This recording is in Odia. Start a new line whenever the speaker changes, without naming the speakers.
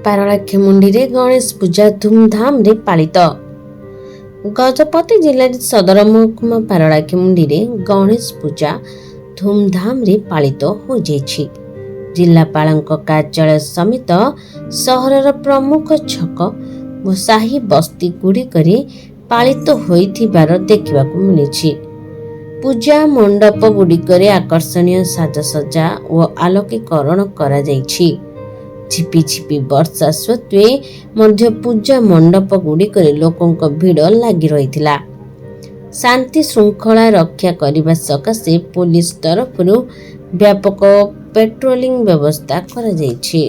ପାରଳାଖେମୁଣ୍ଡିରେ ଗଣେଶ ପୂଜା ଧୁମଧାମରେ ପାଳିତ। ଗଜପତି ଜିଲ୍ଲାରେ ସଦର ମହକୁମା ପାରଳାଖେମୁଣ୍ଡିରେ ଗଣେଶ ପୂଜା ଧୁମଧାମରେ ପାଳିତ ହୋଇଯାଇଛି। ଜିଲ୍ଲାପାଳଙ୍କ କାର୍ଯ୍ୟାଳୟ ସମେତ ସହରର ପ୍ରମୁଖ ଛକ ଓ ସାହି ବସ୍ତି ଗୁଡ଼ିକରେ ପାଳିତ ହୋଇଥିବାର ଦେଖିବାକୁ ମିଳିଛି। ପୂଜା ମଣ୍ଡପ ଗୁଡ଼ିକରେ ଆକର୍ଷଣୀୟ ସାଜସଜ୍ଜା ଓ ଆଲୋକୀକରଣ କରାଯାଇଛି। ଝିପିଝିପି ବର୍ଷା ସତ୍ତ୍ୱେ ମଧ୍ୟ ପୂଜା ମଣ୍ଡପ ଗୁଡ଼ିକରେ ଲୋକଙ୍କ ଭିଡ଼ ଲାଗି ରହିଥିଲା। ଶାନ୍ତି ଶୃଙ୍ଖଳା ରକ୍ଷା କରିବା ସକାଶେ ପୋଲିସ ତରଫରୁ ବ୍ୟାପକ ପେଟ୍ରୋଲିଂ ବ୍ୟବସ୍ଥା କରାଯାଇଛି।